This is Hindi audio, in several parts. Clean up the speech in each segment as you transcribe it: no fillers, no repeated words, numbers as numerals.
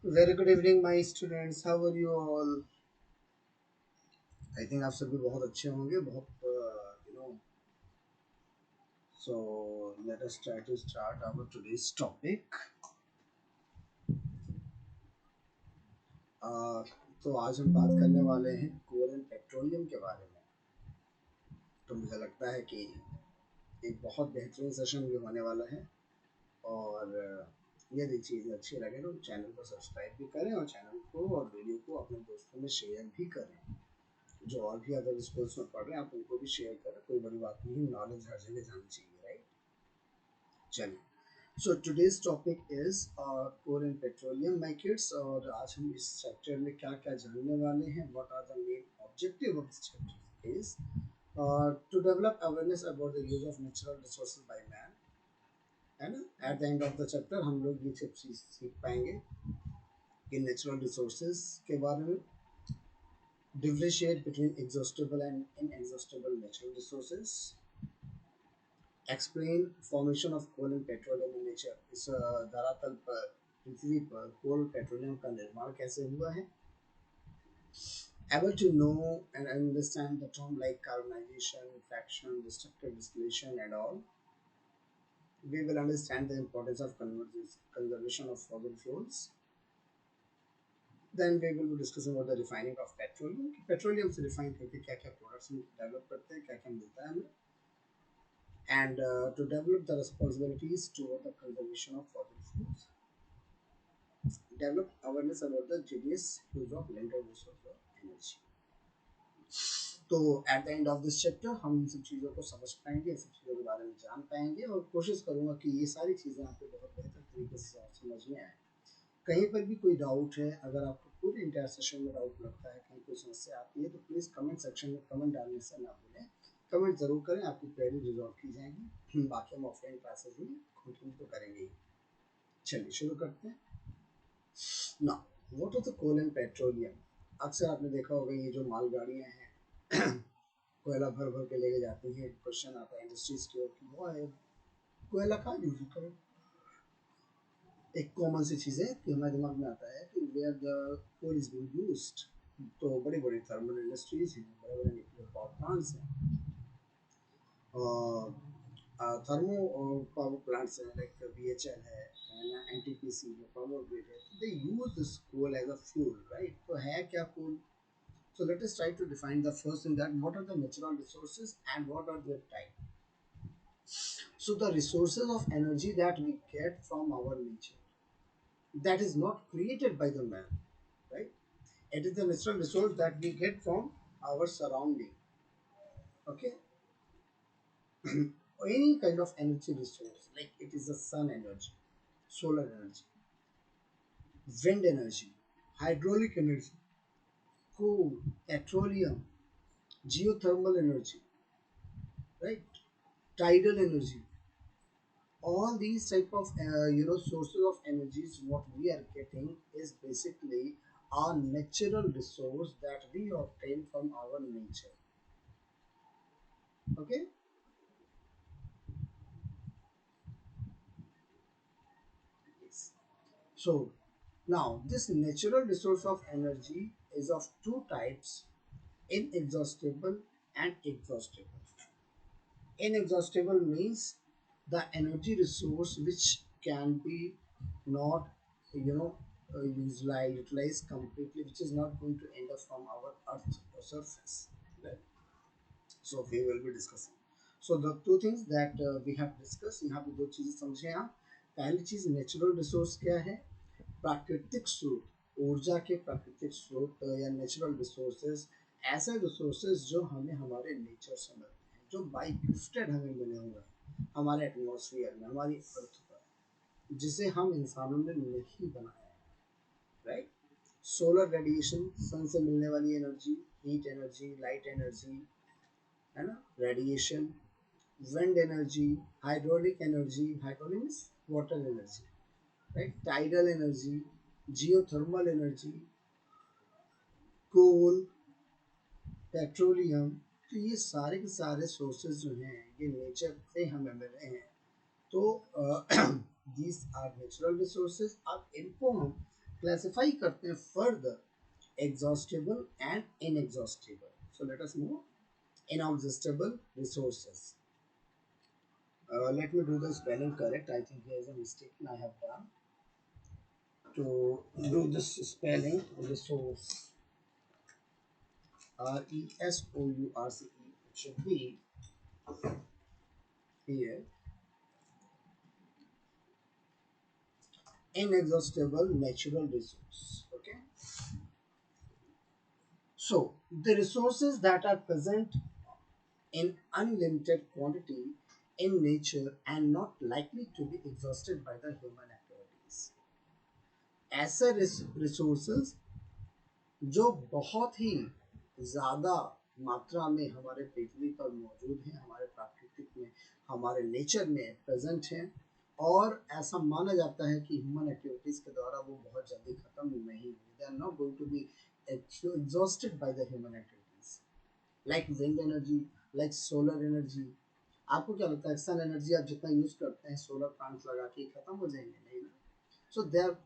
Very good evening, my students. How are you all? I think आप सभी बहुत अच्छे होंगे बहुत so let us try to start our today's topic. uh, तो आज हम बात करने वाले हैं कोल एंड पेट्रोलियम के बारे में। तो मुझे लगता है कि एक बहुत बेहतरीन सेशन भी होने वाला है। और यदि चीज़ें अच्छी लगे तो चैनल को सब्सक्राइब भी करें और चैनल को और वीडियो को अपने दोस्तों में शेयर भी करें। जो और भी अदर स्कूल्स में पढ़ रहे हैं आप उनको भी शेयर करें, कोई बड़ी बात नहीं, नॉलेज हर जगह जानी चाहिए, राइट। चलिए, so today's topic is coal and petroleum my kids. और आज हम इस चैप्टर में क्या क्या जानने वाले हैं, what are the main objective of this chapter is to develop awareness about the use of natural resources by man, है ना। At the end of the chapter हम लोग ये सब चीज सीख पाएंगे कि नेचुरल रिसोर्सेज के बारे में, differentiate between exhaustible and inexhaustible natural resources, explain formation of coal and petroleum in nature। इस धरातल पर, पृथ्वी पर कोल पेट्रोलियम का निर्माण कैसे हुआ है। Able to know and understand the term like carbonization, fraction, destructive distillation and all. We will understand the importance of conservation of fossil fuels. Then we will be discussing about the refining of petroleum। Petroleum से रिफाइन करके क्या क्या प्रोडक्ट्स हम डेवलप करते हैं, क्या क्या मिलता है हमें। And to develop the responsibilities toward the conservation of fossil fuels, develop awareness about the judicious use of limited resource of energy। तो eight the end of this chapter हम इन सब चीज़ों को समझ पाएंगे, इन सब चीज़ों के बारे में जान पाएंगे और कोशिश करूंगा कि ये सारी चीज़ें आपको बहुत बेहतर तरीके से समझ में आए। कहीं पर भी कोई डाउट है, अगर आपको पूरे इंटायर सेशन में डाउट लगता है, कहीं कोई समस्या आती है, तो प्लीज़ कमेंट सेक्शन में कमेंट डालने से ना भूलें। कमेंट ज़रूर करें, आपकी क्वेरी रिजॉल्व की जाएगी। बाकी हम ऑफलाइन क्लासेस में कंटिन्यू तो करेंगे ही। चलिए शुरू करते हैं ना। What is the coal and petroleum. अक्सर आपने देखा होगा ये जो मालगाड़ियाँ हैं कोयला भर भर के लेके जाती हैं। क्वेश्चन आता है इंडस्ट्रीज की ओर की, वो है कोयला का यूज करें। एक कॉमन सी चीज़ है कि हमारे दिमाग में आता है कि where the coal is being used, तो बड़ी बड़ी थर्मल इंडस्ट्रीज हैं, बड़े बड़े न्यूक्लियर पावर प्लांट्स हैं, थर्मो पावर प्लांट्स हैं, लाइक VHL है ना, NTPC है, पावर ग्रिड है। They use this coal as a fuel, right. तो है क्या कोल। So let us try to define the first thing, that what are the natural resources and what are their type. So the resources of energy that we get from our nature, that is not created by the man, right? It is the natural resource that we get from our surrounding, okay. Or any kind of energy resource, like it is the sun energy, solar energy, wind energy, hydraulic energy, coal, petroleum, geothermal energy, right, tidal energy. All these type of sources of energies, what we are getting is basically our natural resource that we obtain from our nature, okay. Yes. So now this natural resource of energy is of two types: inexhaustible and exhaustible. Inexhaustible means the energy resource which can be not, utilized completely, which is not going to end up from our earth or surface, right? So we will be discussing, so the two things that we have discussed, यहाँ पे दो चीजें समझे आप। पहली चीज नेचुरल रिसोर्स क्या है, प्राकृतिक स्रोत, ऊर्जा के प्राकृतिक स्रोत या नेचुरल रिसोर्सेज, ऐसे रिसोर्सेज जो हमें हमारे नेचर से मिलते हैं, जो बाई गिफ्टेड हमें मिले हुए हैं हमारे एटमॉस्फेयर में, हमारी अर्थ पर, जिसे हम इंसानों ने नहीं बनाया है, राइट। सोलर रेडिएशन, सन से मिलने वाली energy, heat energy, light energy, है ना, radiation, wind energy, hydraulic energy, hydraulic means water energy, right, tidal energy, geothermal energy, coal, petroleum. तो ये सारे के सारे सोर्सेज जो हैं ये नेचर से हमें मिले हैं। तो these are natural resources। अब इनको हम क्लासिफाई करते हैं further exhaustible and inexhaustible. So let us move inexhaustible resources. Let me do the spelling correct. I think here is a mistake I have done to do this spelling. Resource, resource. It should be here. Inexhaustible natural resource. Okay. So the resources that are present in unlimited quantity in nature and not likely to be exhausted by the human activities. ऐसे रिसोर्सेज जो बहुत ही ज़्यादा मात्रा में हमारे पृथ्वी पर मौजूद हैं, हमारे प्राकृतिक में, हमारे नेचर में प्रेजेंट हैं, और ऐसा माना जाता है कि ह्यूमन एक्टिविटीज़ के द्वारा वो बहुत जल्दी ख़त्म नहीं हुए. They are not going to be exhausted by the human activities, like wind energy, like solar energy. आपको क्या लगता है सन एनर्जी आप जितना यूज़ करते हैं सोलर प्लांट्स लगा के ख़त्म हो जाएंगे? नहीं ना. So they are,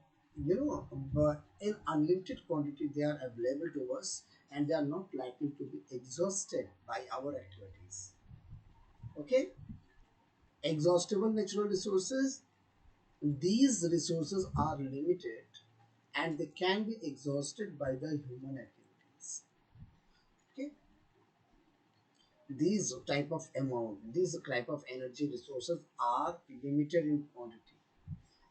but in unlimited quantity they are available to us, and they are not likely to be exhausted by our activities. Okay, exhaustible natural resources. These resources are limited, and they can be exhausted by the human activities. Okay, these type of energy resources are limited in quantity,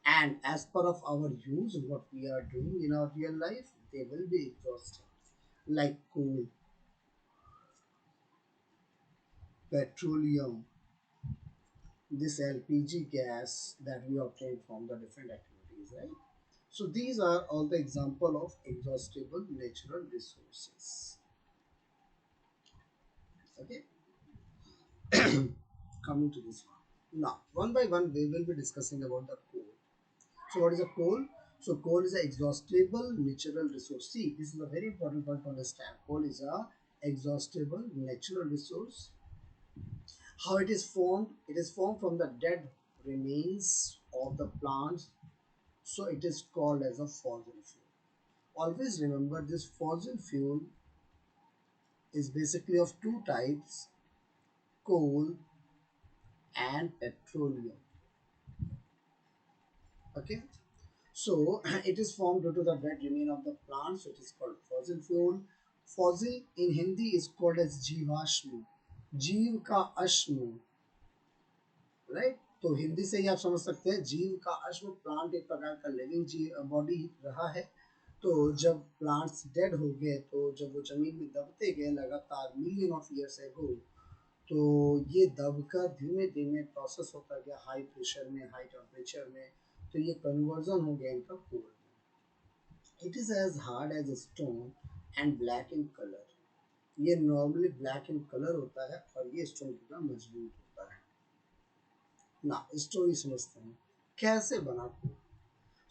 and as per of our use, what we are doing in our real life, they will be exhausted, like coal, petroleum, this LPG gas that we obtain from the different activities, right? So these are all the example of exhaustible natural resources. Okay, coming to this one. Now, one by one, we will be discussing about the coal. So what is a coal? So coal is an exhaustible natural resource. See, this is a very important point to understand. Coal is a exhaustible natural resource. How it is formed? It is formed from the dead remains of the plants. So it is called as a fossil fuel. Always remember this fossil fuel is basically of two types, coal and petroleum. Okay. So it is formed due to the dead remain of the plant, so it is called fossil fuel. Fossil in Hindi is called as जीवाश्म, जीव का अश्म, राइट. तो हिंदी से ही आप समझ सकते हैं जीव का अश्म. प्लांट एक प्रकार का लिविंग बॉडी रहा है. तो जब प्लांट्स डेड हो गए, तो जब वो जमीन में दबते गए लगातार मिलियन ऑफ ईयर्स एगो, तो ये दबकर धीमे धीमे प्रोसेस होता गया हाई प्रेशर में, हाई टेम्परेचर में, तो ये कन्वर्जन हो गया इनका coal. It is as hard as stone and black in colour. ये नॉर्मली ब्लैक इन कलर होता है और ये स्टोन कितना मजबूत होता है ना. स्टोरी समझते हैं कैसे बना कोल.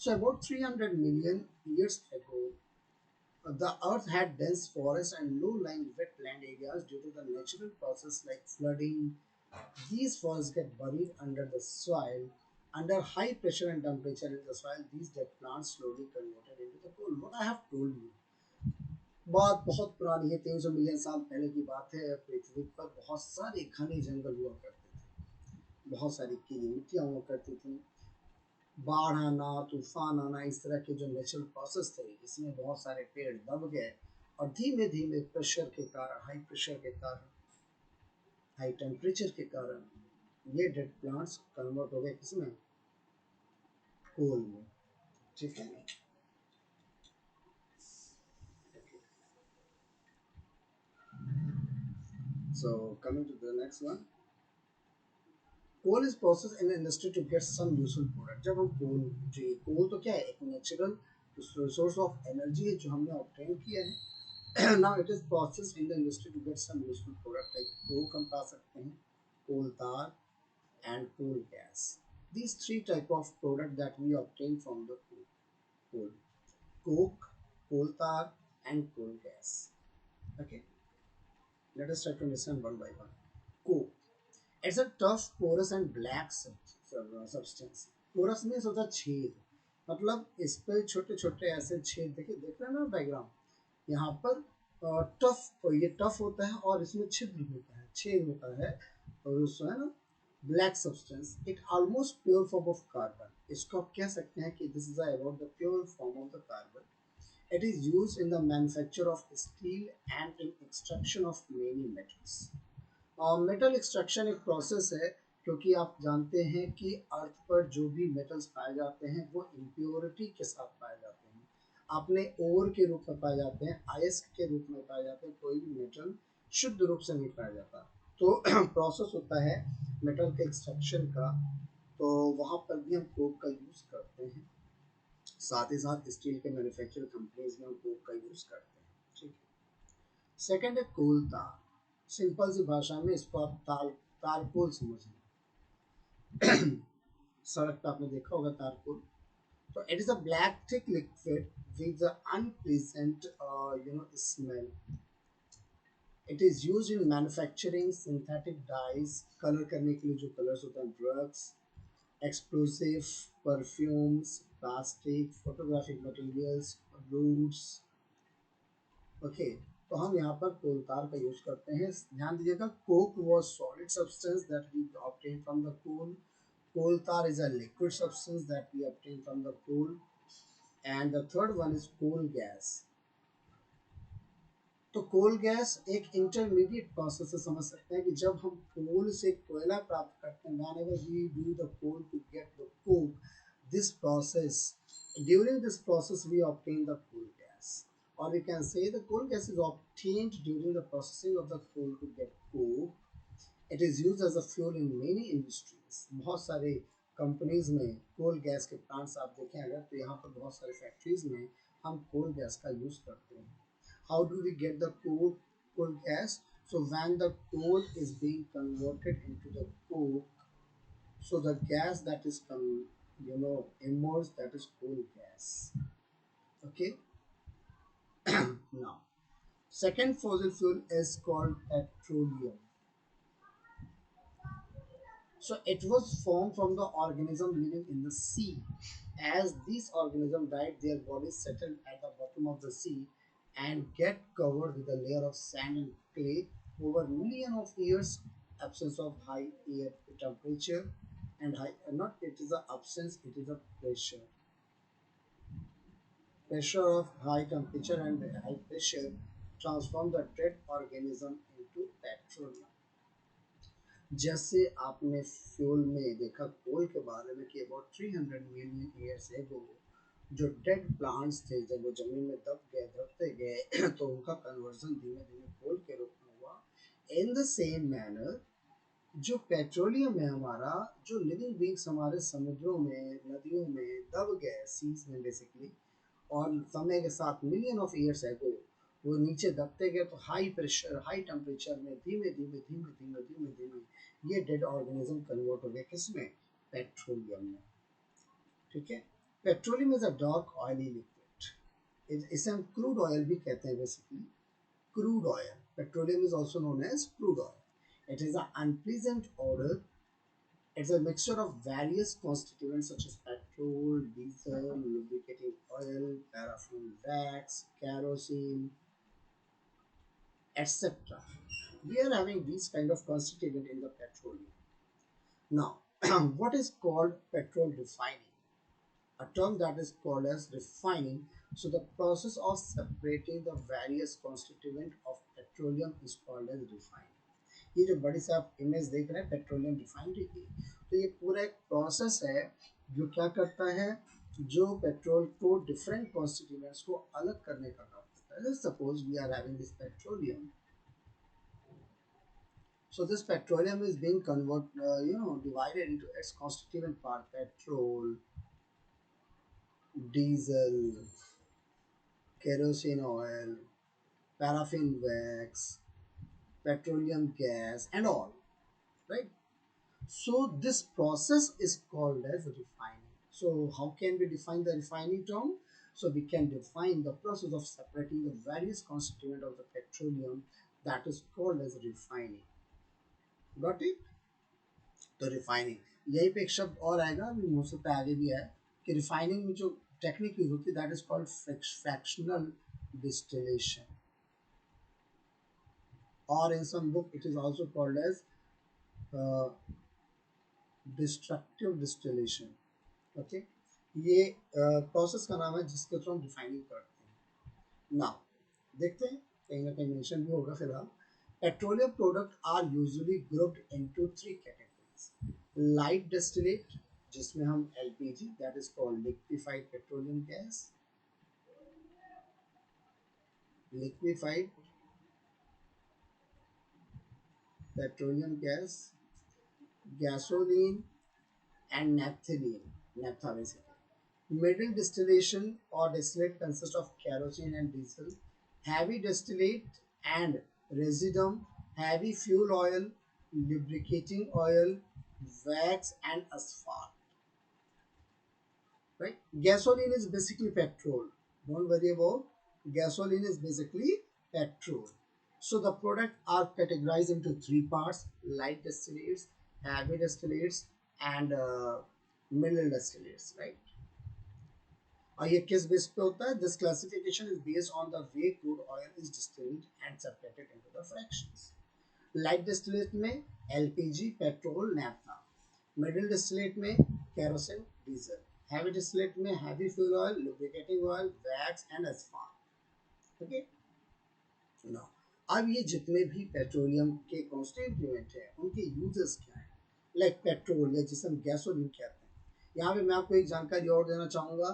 So about 300 million years ago, the earth had dense forests and low-lying wetland areas due to the natural process like flooding. These forests get buried under the soil. Under high pressure and temperature in the soil, these dead plants slowly converted into the coal. What I have told you, बात बहुत पुरानी है, 300 मिलियन साल पहले की बात है. पृथ्वी पर बहुत सारे घने जंगल हुआ करते थे, बहुत सारी कीली मिट्टियाँ हुआ करती थी. बाढ़ आना, तूफान आना, इस तरह के जो नेचुरल प्रोसेस थे, इसमें बहुत सारे पेड़ दब गए, और धीमे धीमे प्रेशर के कारण, हाई प्रेशर के कारण, हाई टेम्परेचर के कारण ये डेड प्लांट्स कन्वर्ट हो गए किसमें? कोल में. ठीक है. So coming to the next one, coal is process in industry to get some useful product. जब हम कोल, जो कोल तो क्या है, एक नेचुरल रिसोर्स ऑफ एनर्जी है जो हमने ऑब्टेन किया है. now it is processed in the industry to get some useful product like coke हम पा सकते हैं, coal tar and coal gas. These three type of product that we obtain from the coal: coke, coal tar and coal gas. Okay, let us try to understand one by one. Coke, it's a tough, porous and black substance. Porous means होता छेद, मतलब इस पे छोटे छोटे ऐसे छेद देखिए, देख रहे हैं ना डायग्राम, यहाँ पर टफ, ये टफ होता है और इसमें छिद्र होता है, छेद होता है, और उसमें है ना black substance, it almost pure form of carbon, इसको आप कह सकते हैं कि this is about the pure form of the carbon. It is used in the manufacture of steel and in extraction of many metals. Metal extraction एक प्रोसेस है, क्योंकि आप जानते हैं कि अर्थ पर जो भी मेटल्स पाए जाते हैं वो इम्प्योरिटी के साथ पाए जाते हैं, अपने ओर के रूप में पाए जाते हैं, अयस्क के रूप में पाए जाते हैं, कोई भी मेटल शुद्ध रूप से नहीं पाया जाता. तो प्रोसेस होता है मेटल के एक्सट्रैक्शन का, तो वहाँ पर भी हम कोक का यूज़ करते हैं, साथ ही साथ स्टील के मैन्युफैक्चर कंपनीज में हम कोक का यूज़ करते हैं. ठीक है. सेकंड है कोल तार. सिंपल सी भाषा में इसको आप तारकोल समझ लें. सड़क पे आपने देखा होगा तारकोल. तो it is a black thick liquid with the unpleasant smell. It is used in manufacturing synthetic dyes, colour करने के लिए जो कलर्स होते हैं, drugs, explosive, perfumes, plastic, photographic materials, roots. Okay, तो हम यहाँ पर कोल तार का यूज करते हैं. ध्यान दीजिएगा, coke was solid substance that we obtain from the coal. Coal tar is a liquid substance that we obtain from the coal. And the third one is coal gas. तो कोल गैस एक इंटरमीडिएट प्रोसेस है, समझ सकते हैं कि जब हम कोल से कोयला प्राप्त करते हैं, whenever we do the coal to get the coke, this process, during this process we obtain the coal gas, or we can say the coal gas is obtained during the processing of the coal to get coke. It is used as a fuel in many industries. बहुत सारे कंपनीज में कोल गैस के प्लांट्स आप देखें अगर, तो यहाँ पर बहुत सारे फैक्ट्रीज में हम कोल गैस का यूज करते हैं. How do we get the coal gas? So when the coal is being converted into the coke, so the gas that is emerged, that is coal gas. Okay. Now, second fossil fuel is called petroleum. So it was formed from the organism living in the sea. As these organisms died, their bodies settled at the bottom of the sea and get covered with a layer of sand and clay over millions of years. Absence of high air temperature and high, not it is a absence, it is a pressure of high temperature and high pressure transform the dead organism into petroleum. जैसे आपने फ्यूल में देखा कोल के बारे में कि अबाउट 300 मिलियन ईयर्स एगो जो डेड प्लांट्स थे, जब वो जमीन में दबते गए तो उनका कन्वर्जन धीमे धीमे कोल के रूप में हुआ. इन द सेम मैनर जो पेट्रोलियम है हमारा, जो लिविंग बींग्स हमारे समुद्रों में, नदियों में दब गए, सीज में बेसिकली, और समय के साथ मिलियन ऑफ ईयर्स एगो वो नीचे दबते गए, तो हाई प्रेशर हाई टेम्परेचर में धीमे धीमे धीमे धीमे धीमे धीमे ये डेड ऑर्गेनिज्म कन्वर्ट हो गए किसमें, पेट्रोलियम में. ठीक है. Petroleum is a dark oily liquid, इसे हम क्रूड ऑयल भी कहते हैं basically. Crude oil, petroleum is also known as crude oil. It is a unpleasant odor. It's a mixture of various constituents such as petrol, diesel, lubricating oil, paraffin wax, kerosene, etc. We are having these kind of constituent in the petroleum. Now, what is called petrol refining? A term that is called as refining. So the process of separating the various constituent of petroleum is called as refining. ये जो बड़ी सी आप इमेज देख रहे हैं पेट्रोलियम रिफाइनरी की, तो ये पूरा एक प्रोसेस है जो क्या करता है, जो पेट्रोल को डिफरेंट कॉन्स्टिट्यूएंट्स को अलग करने का काम करता है. Suppose we are having this petroleum. So this petroleum is being divided into its constituent part: petrol, diesel, kerosene oil, paraffin wax, petroleum gas, and all. Right. So this process is called as refining. So how can we define the refining term? So we can define the process of separating the various constituent of the petroleum, that is called as refining. Got it? तो रिफाइनिंग, यहीं पे एक शब्द और आएगा, अभी हो सकता है आगे भी आए, कि रिफाइनिंग में जो टेक्निक यूज होती है that is called fractional distillation, और in some book it is also called as destructive distillation. Okay, ये प्रोसेस का नाम है जिसके थ्रू हम रिफाइनिंग करते हैं। नाउ देखते हैं, कहीं ना कहीं मेंशन भी होगा फिलहाल। Petroleum product are usually grouped into three categories. Light distillate, जिसमें हम LPG that is called liquefied petroleum gas, liquefied petroleum gas, gasoline and naphthalene, naphtha basically. Middle distillation or distillate consists of kerosene and diesel. Heavy distillate and residuum, heavy fuel oil, lubricating oil, wax and asphalt. Right? Gasoline is basically petrol. Don't worry about gasoline is basically petrol. So the products are categorized into three parts: light distillates, heavy distillates, and middle distillates. Right? और ये किस बेस पे होता है? This classification is based on the way crude oil is distilled and separated into the fractions. Light distillate में LPG, petrol, naphtha. Middle distillate में kerosene, diesel. Heavy distillate में heavy fuel oil, lubricating oil, wax and asphalt. Okay? Now, अब ये जितने भी पेट्रोलियम के कॉन्स्टिट्यूएंट हैं उनके यूजेस क्या हैं? लाइक पेट्रोल या जिसे हम गैसोलीन कहते हैं। यहाँ पे मैं आपको एक जानकारी और देना चाहूँगा।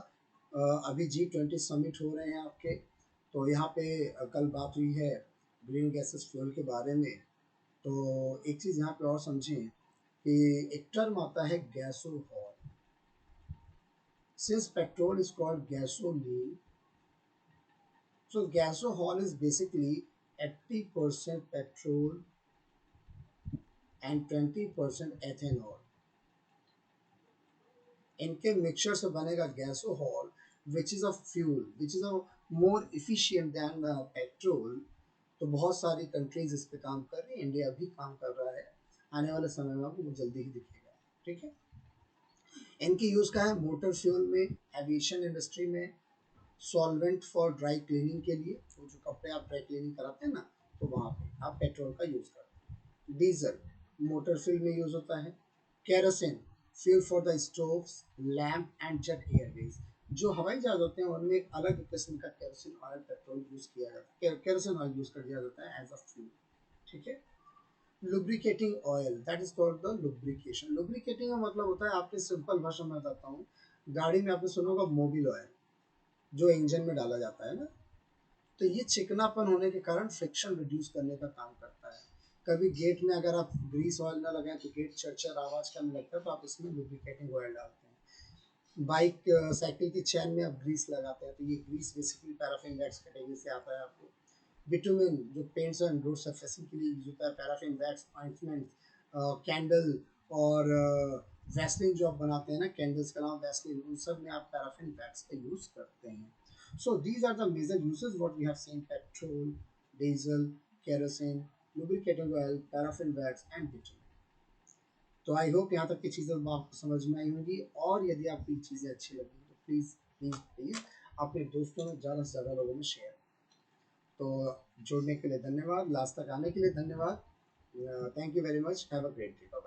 अभी G20 समिट हो रहे हैं आपके, तो यहाँ पे कल बात हुई है ग्रीन गैसेस फ्यूल के बारे में। तो एक चीज़ यहाँ पे और समझें कि एक टर्म आता है gasohol. Since petrol is called gasoline, so gasohol is basically 80% petrol and 20% ethanol. इनके मिक्सचर से बनेगा gasohol, which is a fuel which is a more efficient than petrol. तो बहुत सारी कंट्रीज इस पे काम कर रही हैं, इंडिया भी काम कर रहा है। आने वाले समय में आपको जल्दी ही दिखेगा। ठीक है, इनकी यूज़ का है मोटर फ्यूल में, एविएशन इंडस्ट्री में, सॉल्वेंट फॉर ड्राई क्लीनिंग के लिए, तो जो कपड़े आप ड्राई क्लीनिंग कराते हैं ना, तो वहाँ पे आप पेट्रोल का यूज़ करते हैं। डीजल मोटर फ्यूल में यूज़ होता है। Kerosene fuel for the stoves, lamp and jet Airways. जो हवाई जहाज होते हैं उनमें एक अलग किस्म का केरोसिन ऑयल पेट्रोल यूज़ किया जाता है, केरोसिन ऑयल यूज़ कर दिया जाता है एज अ फ्यूल। ठीक है, lubricating oil that is called the lubrication. Lubricating का मतलब होता है, आपके सिंपल भाषा में बताता हूँ, गाड़ी में आपने सुना होगा मोबिल ऑयल जो इंजन में डाला जाता है ना, तो ये चिकनापन होने के कारण फ्रिक्शन रिड्यूस करने का काम करता है। कभी गेट में अगर आप ग्रीस ऑयल ना लगाएं तो गेट चरचर आवाज करने लगता है, तो आप इसमें लुब्रिकेटिंग ऑयल डालते हैं। बाइक साइकिल की चैन में आप ग्रीस लगाते हैं, तो ये grease basically paraffin wax category से आता है आपको। बिटुमेन जो पेंट्स एंड रोड सरफेसिंग के लिए यूज होता है, पैराफिन वैक्स, ऑइंटमेंट, कैंडल और वैसलिन जो आप बनाते हैं ना, कैंडल्स का नाम वैसलिन, उन सब में आप पैराफिन वैक्स का यूज करते हैं। So these are the major uses what we have seen: petrol, diesel, kerosene, lubricating oil, paraffin wax and bitumen. तो आई होप यहाँ तक की चीज़ें आपको समझ में आई होंगी, और यदि आपको ये चीज़ें अच्छी लगी तो प्लीज़ प्लीज़ प्लीज़ अपने दोस्तों में ज़्यादा से ज़्यादा लोगों में शेयर। तो जुड़ने के लिए धन्यवाद, लास्ट तक आने के लिए धन्यवाद। Thank you very much, have a great day.